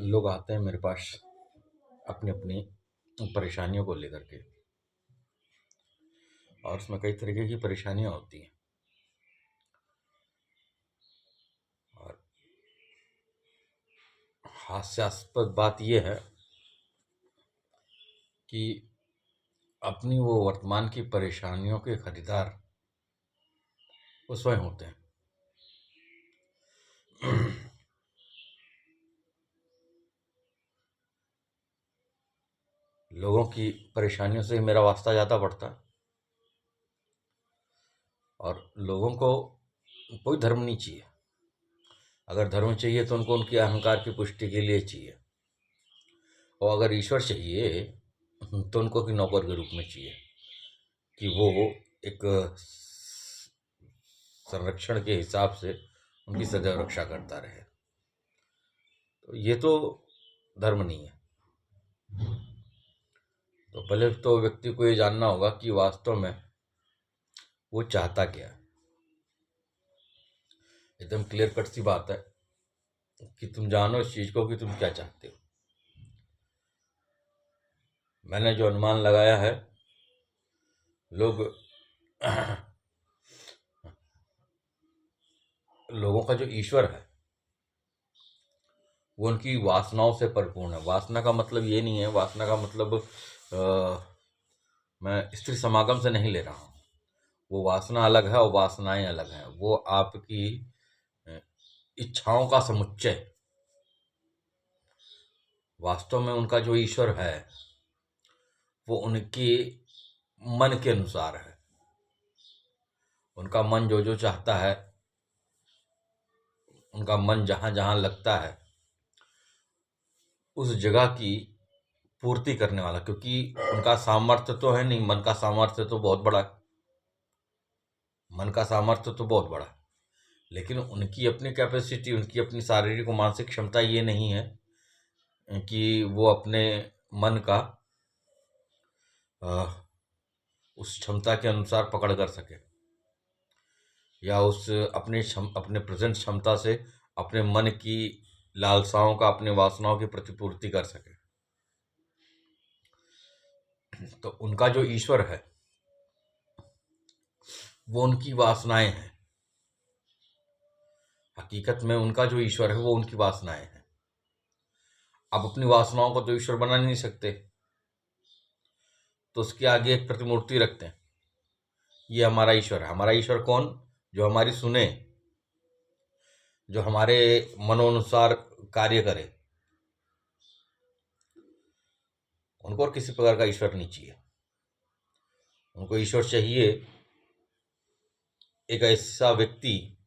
लोग आते हैं मेरे पास अपनी अपनी परेशानियों को लेकर के, और उसमें कई तरीके की परेशानियां होती हैं। और हास्यास्पद बात यह है कि अपनी वो वर्तमान की परेशानियों के खरीदार वो स्वयं होते हैं। लोगों की परेशानियों से मेरा वास्ता ज़्यादा पड़ता है, और लोगों को कोई धर्म नहीं चाहिए। अगर धर्म चाहिए तो उनको उनके अहंकार की पुष्टि के लिए चाहिए, और अगर ईश्वर चाहिए तो उनको कि नौकर के रूप में चाहिए कि वो एक संरक्षण के हिसाब से उनकी सदैव रक्षा करता रहे। तो ये तो धर्म नहीं है। तो पहले तो व्यक्ति को ये जानना होगा कि वास्तव में वो चाहता क्या है। एकदम क्लियर कट सी बात है कि तुम जानो इस चीज को कि तुम क्या चाहते हो। मैंने जो अनुमान लगाया है, लोगों का जो ईश्वर है वो उनकी वासनाओं से परिपूर्ण है। वासना का मतलब ये नहीं है, वासना का मतलब मैं स्त्री समागम से नहीं ले रहा हूँ। वो वासना अलग है और वासनाएं अलग हैं। वो आपकी इच्छाओं का समुच्चय। वास्तव में उनका जो ईश्वर है वो उनके मन के अनुसार है। उनका मन जो जो चाहता है, उनका मन जहां जहां लगता है उस जगह की पूर्ति करने वाला। क्योंकि उनका सामर्थ्य तो है नहीं, मन का सामर्थ्य तो बहुत बड़ा है। मन का सामर्थ्य तो बहुत बड़ा है, लेकिन उनकी अपनी कैपेसिटी, उनकी अपनी शारीरिक और मानसिक क्षमता ये नहीं है कि वो अपने मन का उस क्षमता के अनुसार पकड़ कर सके, या उस अपने प्रेजेंट क्षमता से अपने मन की लालसाओं का, अपने वासनाओं की प्रतिपूर्ति कर सके। तो उनका जो ईश्वर है वो उनकी वासनाएं हैं। हकीकत में उनका जो ईश्वर है वो उनकी वासनाएं हैं। आप अपनी वासनाओं को तो ईश्वर बना नहीं सकते, तो उसके आगे एक प्रतिमूर्ति रखते हैं, ये हमारा ईश्वर है। हमारा ईश्वर कौन? जो हमारी सुने, जो हमारे मनोनुसार कार्य करे। उनको और किसी प्रकार का ईश्वर नहीं चाहिए। उनको ईश्वर चाहिए एक ऐसा व्यक्ति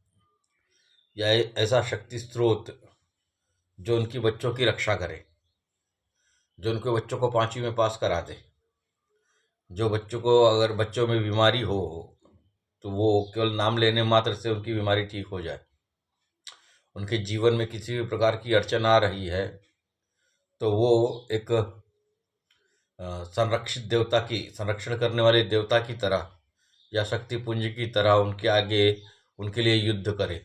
या ऐसा शक्ति स्रोत जो उनकी बच्चों की रक्षा करे, जो उनके बच्चों को 5वीं में पास करा दे, जो बच्चों को, अगर बच्चों में बीमारी हो तो वो केवल नाम लेने मात्र से उनकी बीमारी ठीक हो जाए। उनके जीवन में किसी भी प्रकार की अड़चन आ रही है तो वो एक संरक्षित देवता की, संरक्षण करने वाले देवता की तरह या शक्ति पुंज की तरह उनके आगे, उनके लिए युद्ध करे।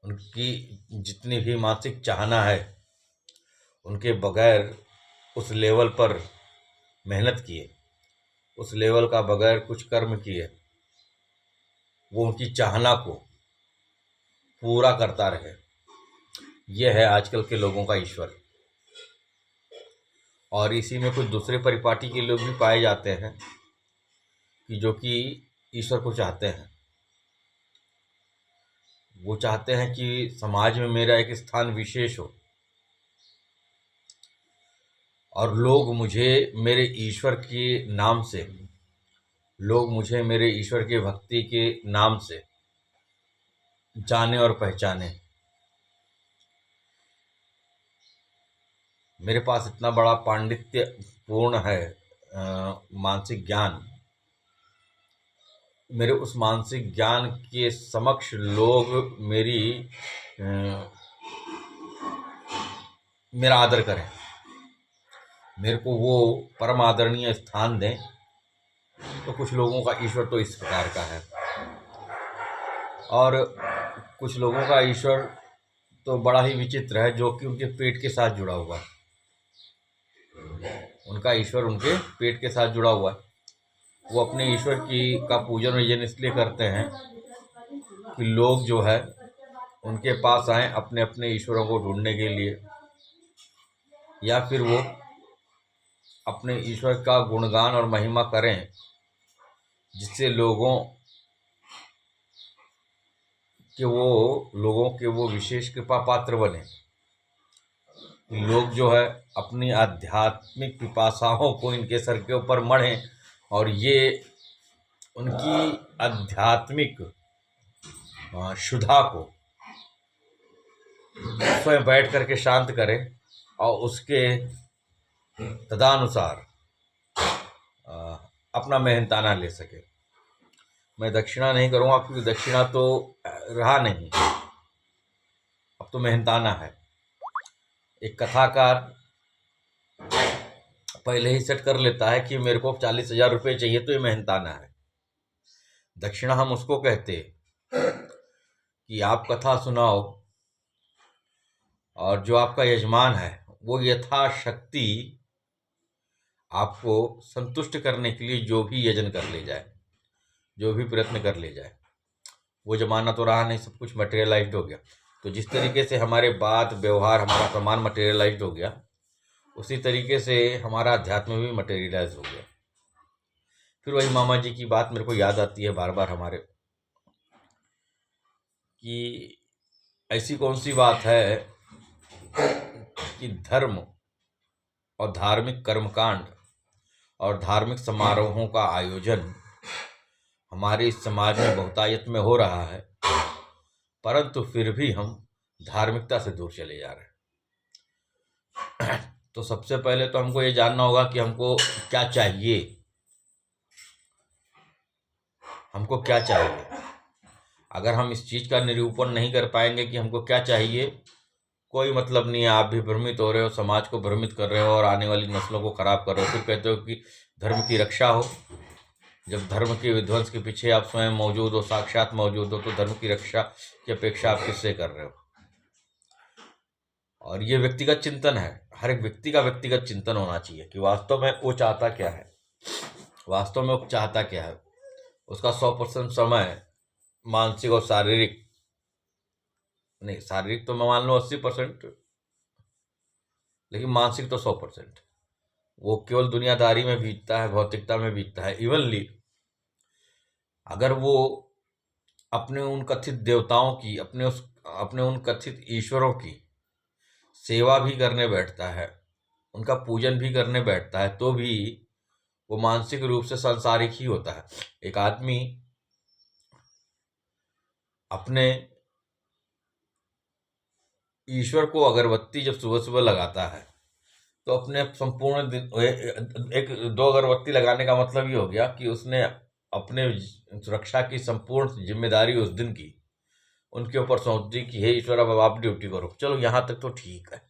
उनकी जितनी भी मानसिक चाहना है, उनके बगैर उस लेवल पर मेहनत किए, उस लेवल का बगैर कुछ कर्म किए, वो उनकी चाहना को पूरा करता रहे। यह है आजकल के लोगों का ईश्वर। और इसी में कुछ दूसरे परिपाटी के लोग भी पाए जाते हैं कि जो कि ईश्वर को चाहते हैं। वो चाहते हैं कि समाज में मेरा एक स्थान विशेष हो, और लोग मुझे मेरे ईश्वर के नाम से, लोग मुझे मेरे ईश्वर की भक्ति के नाम से जाने और पहचाने। मेरे पास इतना बड़ा पांडित्य पूर्ण है मानसिक ज्ञान। मेरे उस मानसिक ज्ञान के समक्ष लोग मेरा आदर करें, मेरे को वो परम आदरणीय स्थान दें। तो कुछ लोगों का ईश्वर तो इस प्रकार का है, और कुछ लोगों का ईश्वर तो बड़ा ही विचित्र है, जो कि उनके पेट के साथ जुड़ा हुआ है। उनका ईश्वर उनके पेट के साथ जुड़ा हुआ है। वो अपने ईश्वर की का पूजन यजन इसलिए करते हैं कि लोग जो है उनके पास आए अपने अपने ईश्वरों को ढूंढने के लिए, या फिर वो अपने ईश्वर का गुणगान और महिमा करें, जिससे लोगों के वो विशेष कृपा पात्र बने। लोग जो है अपनी आध्यात्मिक पिपासाओं को इनके सर के ऊपर मढ़ें और ये उनकी आध्यात्मिक क्षुधा को स्वयं बैठ करके शांत करें और उसके तदानुसार अपना मेहनताना ले सके। मैं दक्षिणा नहीं करूँगा, क्योंकि दक्षिणा तो रहा नहीं, अब तो मेहनताना है। एक कथाकार पहले ही सेट कर लेता है कि मेरे को 40,000 रुपये चाहिए, तो ये मेहनताना है। दक्षिणा हम उसको कहते कि आप कथा सुनाओ और जो आपका यजमान है वो यथाशक्ति आपको संतुष्ट करने के लिए जो भी यजन कर ले जाए, जो भी प्रयत्न कर ले जाए। वो जमाना तो रहा नहीं, सब कुछ मटेरियलाइज्ड हो गया। तो जिस तरीके से हमारे बात व्यवहार हमारा सामान मटेरियलाइज्ड हो गया, उसी तरीके से हमारा अध्यात्म भी मटेरियलाइज हो गया। फिर वही मामा जी की बात मेरे को याद आती है बार बार हमारे, कि ऐसी कौन सी बात है कि धर्म और धार्मिक कर्मकांड और धार्मिक समारोहों का आयोजन हमारे इस समाज में बहुतायत में हो रहा है, परंतु फिर भी हम धार्मिकता से दूर चले जा रहे हैं। तो सबसे पहले तो हमको ये जानना होगा कि हमको क्या चाहिए, हमको क्या चाहिए। अगर हम इस चीज़ का निरूपण नहीं कर पाएंगे कि हमको क्या चाहिए, कोई मतलब नहीं है। आप भी भ्रमित हो रहे हो, समाज को भ्रमित कर रहे हो और आने वाली नस्लों को खराब कर रहे हो। फिर कहते हो कि धर्म की रक्षा हो। जब धर्म के विध्वंस के पीछे आप स्वयं मौजूद हो, साक्षात मौजूद हो, तो धर्म की रक्षा की अपेक्षा आप किससे कर रहे हो? और ये व्यक्तिगत चिंतन है, हर एक व्यक्ति का व्यक्तिगत चिंतन होना चाहिए कि वास्तव में वो चाहता क्या है, वास्तव में वो चाहता क्या है। उसका 100% समय मानसिक और शारीरिक नहीं, शारीरिक तो मैं मान लो 80%, लेकिन मानसिक तो 100%। वो केवल दुनियादारी में बीतता है, भौतिकता में बीतता है। इवनली अगर वो अपने उन कथित देवताओं की, अपने उन कथित ईश्वरों की सेवा भी करने बैठता है, उनका पूजन भी करने बैठता है, तो भी वो मानसिक रूप से सांसारिक ही होता है। एक आदमी अपने ईश्वर को अगरबत्ती जब सुबह सुबह लगाता है, तो अपने संपूर्ण दिन, एक दो अगरबत्ती लगाने का मतलब ये हो गया कि उसने अपने सुरक्षा की संपूर्ण जिम्मेदारी उस दिन की उनके ऊपर सौंप दी कि हे ईश्वर, अब आप ड्यूटी करो। चलो यहाँ तक तो ठीक है।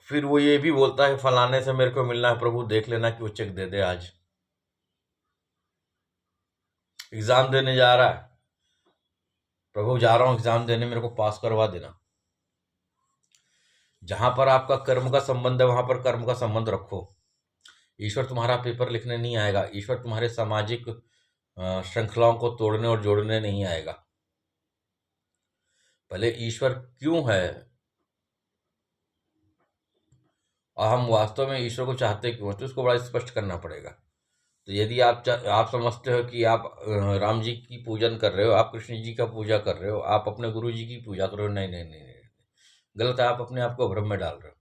फिर वो ये भी बोलता है फलाने से मेरे को मिलना है, प्रभु देख लेना कि वो चेक दे दे। आज एग्जाम देने जा रहा है, प्रभु जा रहा हूँ एग्जाम देने, मेरे को पास करवा देना। जहां पर आपका कर्म का संबंध है वहां पर कर्म का संबंध रखो। ईश्वर तुम्हारा पेपर लिखने नहीं आएगा, ईश्वर तुम्हारे सामाजिक श्रृंखलाओं को तोड़ने और जोड़ने नहीं आएगा। पहले ईश्वर क्यों है और हम वास्तव में ईश्वर को चाहते क्यों, तो इसको बड़ा स्पष्ट करना पड़ेगा। तो यदि आप समझते हो कि आप राम जी की पूजन कर रहे हो, आप कृष्ण जी का पूजा कर रहे हो, आप अपने गुरु जी की पूजा कर रहे हो, नहीं नहीं नहीं नहीं, गलत है। आप अपने आप को भ्रम में डाल रहे हो,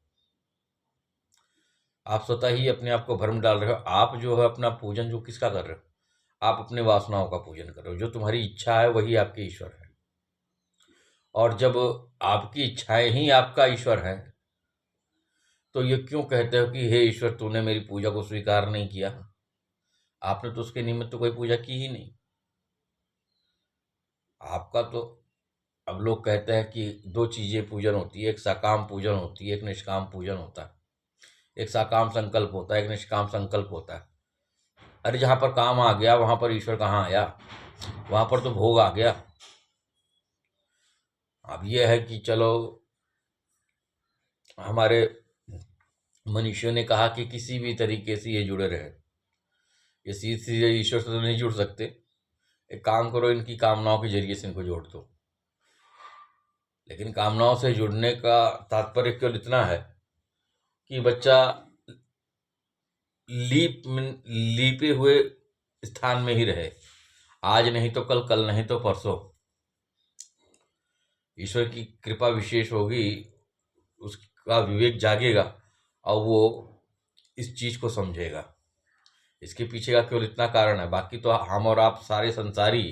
आप स्वतः ही अपने आप को भ्रम डाल रहे हो। आप जो है अपना पूजन जो किसका कर रहे हो, आप अपने वासनाओं का पूजन कर रहे हो। जो तुम्हारी इच्छा है वही आपके ईश्वर है। और जब आपकी इच्छाएं ही आपका ईश्वर है, तो ये क्यों कहते हो कि हे ईश्वर, तूने मेरी पूजा को स्वीकार नहीं किया? आपने तो उसके निमित्त तो कोई पूजा की ही नहीं। आपका तो, अब लोग कहते हैं कि दो चीजें पूजन होती है, एक सकाम पूजन होती है, एक निष्काम पूजन होता है। एक सकाम संकल्प होता है, एक निष्काम संकल्प होता है। अरे जहाँ पर काम आ गया वहां पर ईश्वर कहाँ आया? वहां पर तो भोग आ गया। अब यह है कि चलो, हमारे मनुष्यों ने कहा कि किसी भी तरीके से ये जुड़े रहे, ये सीधे सीधे ईश्वर से तो नहीं जुड़ सकते, एक काम करो, इनकी कामनाओं के जरिए से इनको जोड़ दो। लेकिन कामनाओं से जुड़ने का तात्पर्य केवल इतना है कि बच्चा लीपे हुए स्थान में ही रहे, आज नहीं तो कल, कल नहीं तो परसों। ईश्वर की कृपा विशेष होगी, उसका विवेक जागेगा और वो इस चीज को समझेगा। इसके पीछे का केवल इतना कारण है, बाकी तो हम और आप सारे संसारी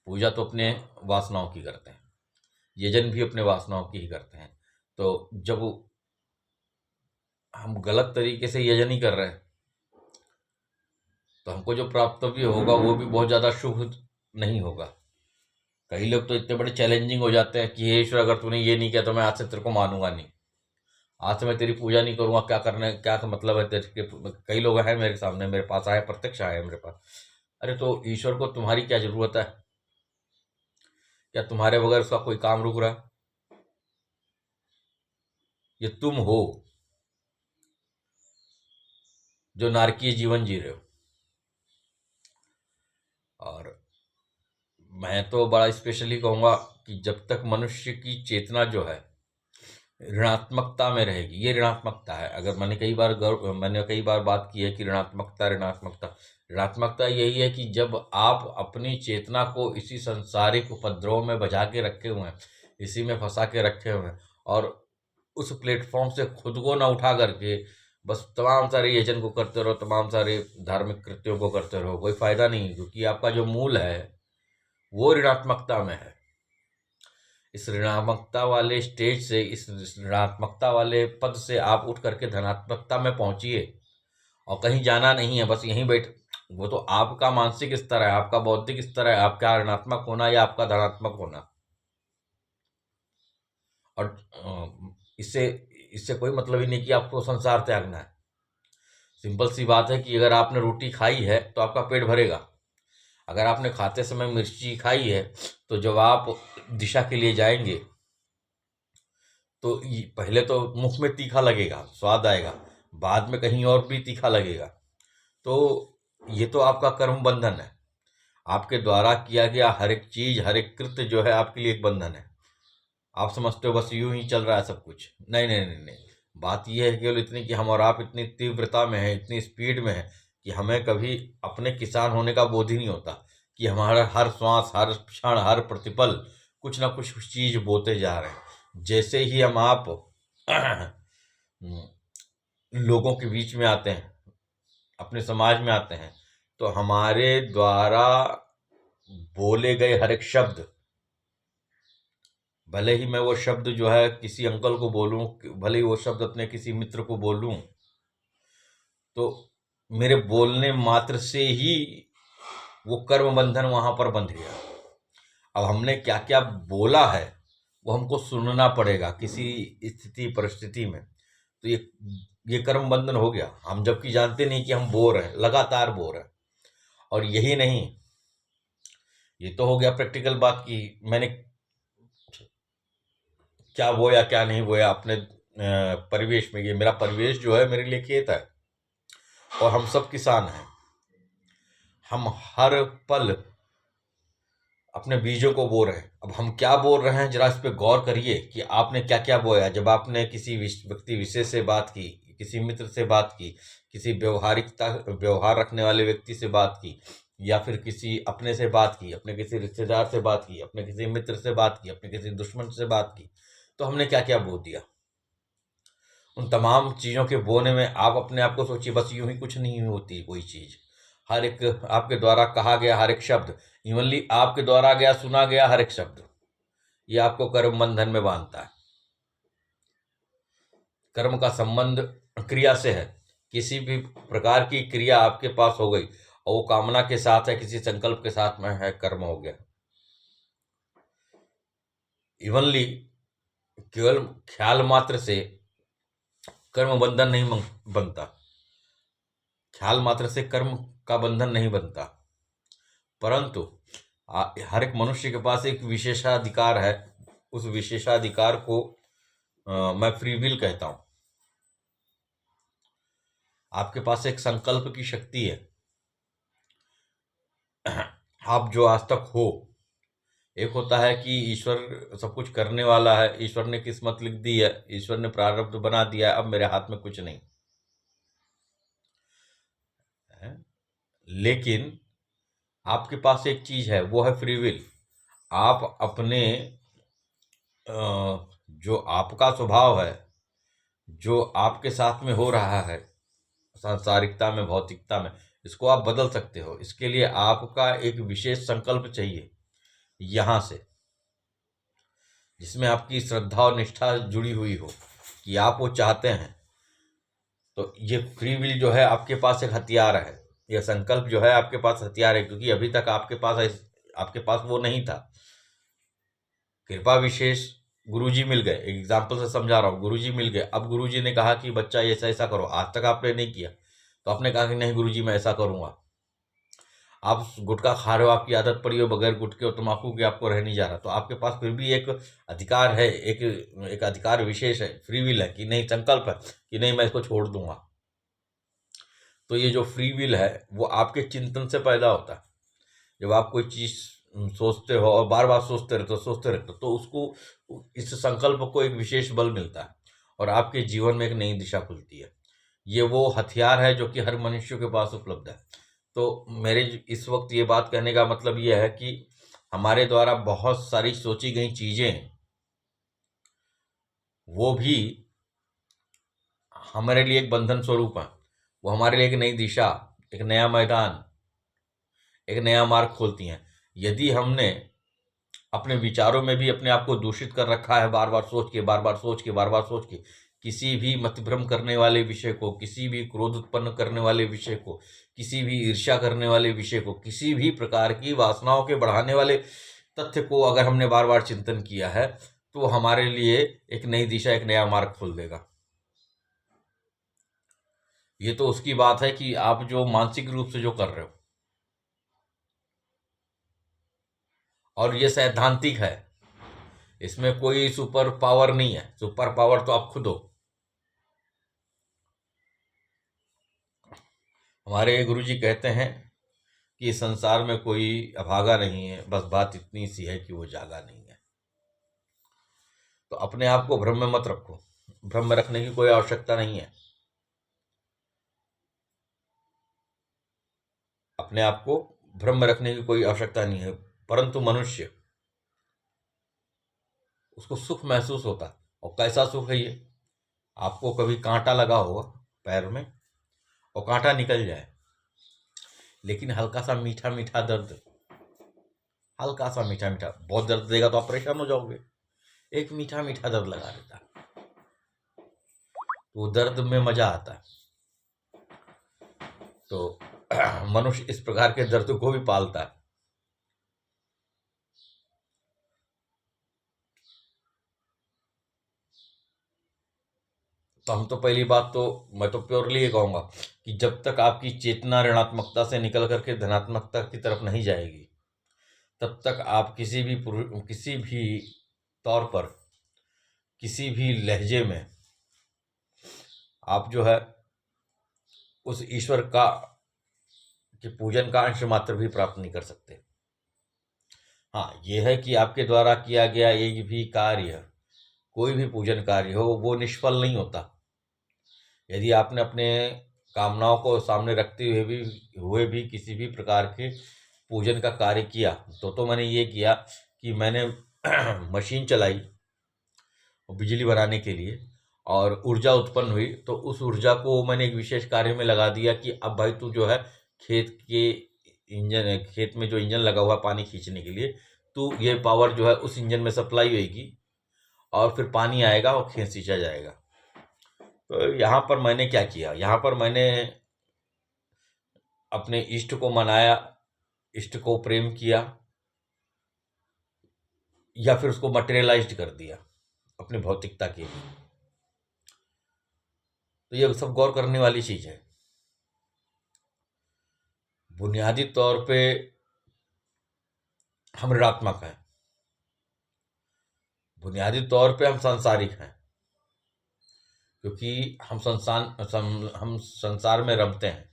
पूजा तो अपने वासनाओं की करते हैं, यजन भी अपने वासनाओं की ही करते हैं। तो जब हम गलत तरीके से यजन ही कर रहे हैं तो हमको जो प्राप्तव्य होगा वो भी बहुत ज़्यादा शुभ नहीं होगा। कई लोग तो इतने बड़े चैलेंजिंग हो जाते हैं कि हे ईश्वर, अगर तूने ये नहीं किया तो मैं आज से तेरे को मानूंगा नहीं, आज से मैं तेरी पूजा नहीं करूंगा, क्या करने, क्या मतलब है तेरे के। कई लोग हैं मेरे सामने, मेरे पास आए, प्रत्यक्ष आए मेरे पास। अरे तो ईश्वर को तुम्हारी क्या जरूरत है? क्या तुम्हारे बगैर उसका कोई काम रुक रहा है? ये तुम हो जो नारकीय जीवन जी रहे हो। और मैं तो बड़ा स्पेशली कहूँगा कि जब तक मनुष्य की चेतना जो है ऋणात्मकता में रहेगी, ये ऋणात्मकता है। अगर मैंने कई बार बात की है कि ऋणात्मकता ऋणात्मकता ऋणात्मकता यही है कि जब आप अपनी चेतना को इसी संसारिक उपद्रव में बजा के रखे हुए हैं, इसी में फंसा के रखे हुए हैं, और उस प्लेटफॉर्म से खुद को ना उठा करके बस तमाम सारे यजन को करते रहो, तमाम सारे धार्मिक कृत्यों को करते रहो, कोई फायदा नहीं, क्योंकि आपका जो मूल है वो ऋणात्मकता में है। इस ऋणात्मकता वाले स्टेज से, इस ऋणात्मकता वाले पद से आप उठ करके धनात्मकता में पहुंचिए। और कहीं जाना नहीं है, बस यहीं बैठ। वो तो आपका मानसिक स्तर है, आपका बौद्धिक स्तर है, आपका ऋणात्मक होना या आपका धनात्मक होना। और इससे इससे कोई मतलब ही नहीं कि आपको संसार त्यागना है। सिंपल सी बात है कि अगर आपने रोटी खाई है तो आपका पेट भरेगा। अगर आपने खाते समय मिर्ची खाई है तो जब आप दिशा के लिए जाएंगे तो पहले तो मुख में तीखा लगेगा, स्वाद आएगा, बाद में कहीं और भी तीखा लगेगा। तो ये तो आपका कर्म बंधन है। आपके द्वारा किया गया हर एक चीज, हर एक कृत्य जो है आपके लिए एक बंधन है। आप समझते हो बस यूं ही चल रहा है सब कुछ। नहीं नहीं नहीं नहीं, बात यह है केवल इतनी कि हम और आप इतनी तीव्रता में है, इतनी स्पीड में है कि हमें कभी अपने किसान होने का बोध ही नहीं होता कि हमारा हर श्वास, हर क्षण, हर प्रतिपल कुछ ना कुछ चीज बोते जा रहे हैं। जैसे ही हम आप लोगों के बीच में आते हैं, अपने समाज में आते हैं, तो हमारे द्वारा बोले गए हर एक शब्द, भले ही मैं वो शब्द जो है किसी अंकल को बोलूं, भले ही वो शब्द अपने किसी मित्र को बोलूं, तो मेरे बोलने मात्र से ही वो कर्म बंधन वहां पर बंध गया। अब हमने क्या क्या बोला है वो हमको सुनना पड़ेगा किसी स्थिति परिस्थिति में, तो ये कर्म बंधन हो गया। हम जबकि जानते नहीं कि हम बोर हैं, लगातार बोर हैं। और यही नहीं, ये तो हो गया प्रैक्टिकल बात की मैंने क्या बोया क्या नहीं बोया अपने परिवेश में। ये मेरा परिवेश जो है मेरे लिए खेत है और हम सब किसान हैं। हम हर पल अपने बीजों को बो रहे हैं। अब हम क्या बोल रहे हैं जरा इस पर गौर करिए कि आपने क्या क्या बोया। जब आपने किसी व्यक्ति विशेष से बात की, किसी मित्र से बात की, किसी व्यवहार रखने वाले व्यक्ति से बात की, या फिर किसी अपने से बात की, अपने किसी रिश्तेदार से बात की, अपने किसी मित्र से बात की, अपने किसी दुश्मन से बात की, तो हमने क्या क्या बो दिया। उन तमाम चीज़ों के बोने में आप अपने आप को सोचिए, बस यूं ही कुछ नहीं होती कोई चीज़। हर एक आपके द्वारा कहा गया हर एक शब्द, इवनली आपके द्वारा गया सुना गया हर एक शब्द, ये आपको कर्म बंधन में बांधता है। कर्म का संबंध क्रिया से है। किसी भी प्रकार की क्रिया आपके पास हो गई और वो कामना के साथ है, किसी संकल्प के साथ में है, कर्म हो गया। इवनली केवल ख्याल मात्र से कर्म बंधन नहीं बनता, ख्याल मात्र से कर्म का बंधन नहीं बनता, परंतु हर एक मनुष्य के पास एक विशेषाधिकार है उस विशेषाधिकार को मैं फ्री विल कहता हूं। आपके पास एक संकल्प की शक्ति है। आप जो आज तक हो, एक होता है कि ईश्वर सब कुछ करने वाला है, ईश्वर ने किस्मत लिख दी है, ईश्वर ने प्रारब्ध बना दिया है, अब मेरे हाथ में कुछ नहीं है। लेकिन आपके पास एक चीज है, वो है फ्री विल। आप अपने जो आपका स्वभाव है, जो आपके साथ में हो रहा है सांसारिकता में, भौतिकता में, इसको आप बदल सकते हो। इसके लिए आपका एक विशेष संकल्प चाहिए यहां से, जिसमें आपकी श्रद्धा और निष्ठा जुड़ी हुई हो कि आप वो चाहते हैं। तो ये फ्री विल जो है आपके पास एक हथियार है, यह संकल्प जो है आपके पास हथियार है, क्योंकि अभी तक आपके पास वो नहीं था। कृपा विशेष गुरुजी मिल गए, एक एग्जाम्पल से समझा रहा हूँ, गुरुजी मिल गए। अब गुरुजी ने कहा कि बच्चा ऐसा ऐसा करो, आज तक आपने नहीं किया, तो आपने कहा कि नहीं गुरुजी मैं ऐसा करूंगा। आप गुटखा खा रहे हो, आपकी आदत पड़ी हो बगैर गुटखे और तम्बाकू के, आपको रह नहीं जा रहा, तो आपके पास फिर भी एक अधिकार है, एक अधिकार विशेष है, फ्री विल है कि नहीं, संकल्प है कि नहीं मैं इसको छोड़ दूंगा। तो ये जो फ्री विल है वो आपके चिंतन से पैदा होता है। जब आप कोई चीज सोचते हो और बार बार सोचते रहते हो, तो उसको, इस संकल्प को एक विशेष बल मिलता है और आपके जीवन में एक नई दिशा खुलती है। ये वो हथियार है जो कि हर मनुष्य के पास उपलब्ध है। तो मेरे इस वक्त ये बात कहने का मतलब ये है कि हमारे द्वारा बहुत सारी सोची गई चीजें, वो भी हमारे लिए एक बंधन स्वरूप है। वो हमारे लिए एक नई दिशा, एक नया मैदान, एक नया मार्ग खोलती हैं। यदि हमने अपने विचारों में भी अपने आप को दूषित कर रखा है, बार बार सोच के, बार बार सोच के, बार बार सोच के, किसी भी मतभ्रम करने वाले विषय को, किसी भी क्रोध उत्पन्न करने वाले विषय को, किसी भी ईर्ष्या करने वाले विषय को, किसी भी प्रकार की वासनाओं के बढ़ाने वाले तथ्य को अगर हमने बार बार चिंतन किया है, तो हमारे लिए एक नई दिशा, एक नया मार्ग खोल देगा। ये तो उसकी बात है कि आप जो मानसिक रूप से जो कर रहे हो, और ये सैद्धांतिक है, इसमें कोई सुपर पावर नहीं है। सुपर पावर तो आप खुद हो। हमारे गुरुजी कहते हैं कि संसार में कोई अभागा नहीं है, बस बात इतनी सी है कि वो जागा नहीं है। तो अपने आप को भ्रम में मत रखो, भ्रम में रखने की कोई आवश्यकता नहीं है। अपने आप को भ्रम में रखने की कोई आवश्यकता नहीं है। परंतु मनुष्य, उसको सुख महसूस होता है। और कैसा सुख है ये? आपको कभी कांटा लगा होगा पैर में और कांटा निकल जाए, लेकिन हल्का सा मीठा मीठा दर्द, हल्का सा मीठा मीठा, बहुत दर्द देगा तो आप परेशान हो जाओगे। एक मीठा मीठा दर्द लगा देता है, तो वो दर्द में मजा आता है। तो मनुष्य इस प्रकार के दर्द को भी पालता है। तो हम तो पहली बात तो मैं तो प्योरली ये कहूंगा कि जब तक आपकी चेतना ऋणात्मकता से निकल करके धनात्मकता की तरफ नहीं जाएगी, तब तक आप किसी भी तौर पर, किसी भी लहजे में आप जो है उस ईश्वर का के पूजन का अंश मात्र भी प्राप्त नहीं कर सकते। हाँ, यह है कि आपके द्वारा किया गया एक भी कार्य, कोई भी पूजन कार्य हो, वो निष्फल नहीं होता। यदि आपने अपने कामनाओं को सामने रखते हुए भी किसी भी प्रकार के पूजन का कार्य किया, तो मैंने ये किया कि मैंने मशीन चलाई बिजली बनाने के लिए, और ऊर्जा उत्पन्न हुई, तो उस ऊर्जा को मैंने एक विशेष कार्य में लगा दिया कि अब भाई तू जो है खेत में जो इंजन लगा हुआ है पानी खींचने के लिए, तो ये पावर जो है उस इंजन में सप्लाई होगी और फिर पानी आएगा और खेत सींचा जाएगा। तो यहाँ पर मैंने क्या किया, यहाँ पर मैंने अपने इष्ट को मनाया, इष्ट को प्रेम किया, या फिर उसको मटेरियलाइज्ड कर दिया अपनी भौतिकता के लिए। तो ये सब गौर करने वाली चीज है। बुनियादी तौर पे हम ऋणात्मक हैं। बुनियादी तौर पे हम सांसारिक हैं, क्योंकि हम संसार में रमते हैं।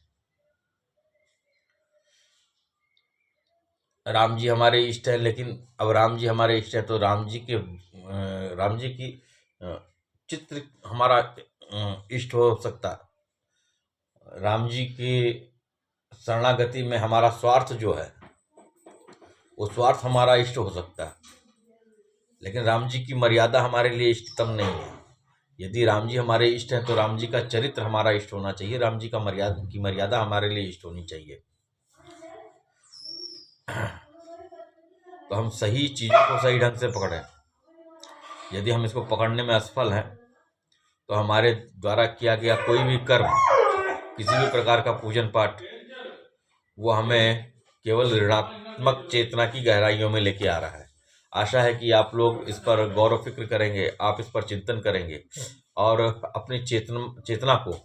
राम जी हमारे इष्ट हैं, लेकिन अब राम जी हमारे इष्ट हैं तो राम जी की चित्र हमारा इष्ट हो सकता। राम जी की शरणागति में हमारा स्वार्थ जो है, वो स्वार्थ हमारा इष्ट हो सकता है, लेकिन राम जी की मर्यादा हमारे लिए इष्टतम नहीं है। यदि राम जी हमारे इष्ट हैं तो राम जी का चरित्र हमारा इष्ट होना चाहिए, राम जी का मर्यादा हमारे लिए इष्ट होनी चाहिए। तो हम सही चीज़ों को सही ढंग से पकड़ें। यदि हम इसको पकड़ने में असफल हैं तो हमारे द्वारा किया गया कोई भी कर्म, किसी भी प्रकार का पूजन पाठ, वो हमें केवल ऋणात्मक चेतना की गहराइयों में लेके आ रहा है। आशा है कि आप लोग इस पर गौर व फिक्र करेंगे, आप इस पर चिंतन करेंगे और अपनी चेतना को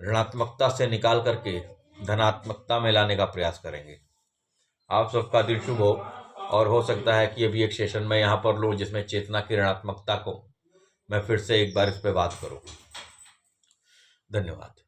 ऋणात्मकता से निकाल करके धनात्मकता में लाने का प्रयास करेंगे। आप सबका दिन शुभ हो, और हो सकता है कि अभी एक सेशन में यहाँ पर लूँ जिसमें चेतना की ऋणात्मकता को मैं फिर से एक बार इस पर बात करूँ। धन्यवाद।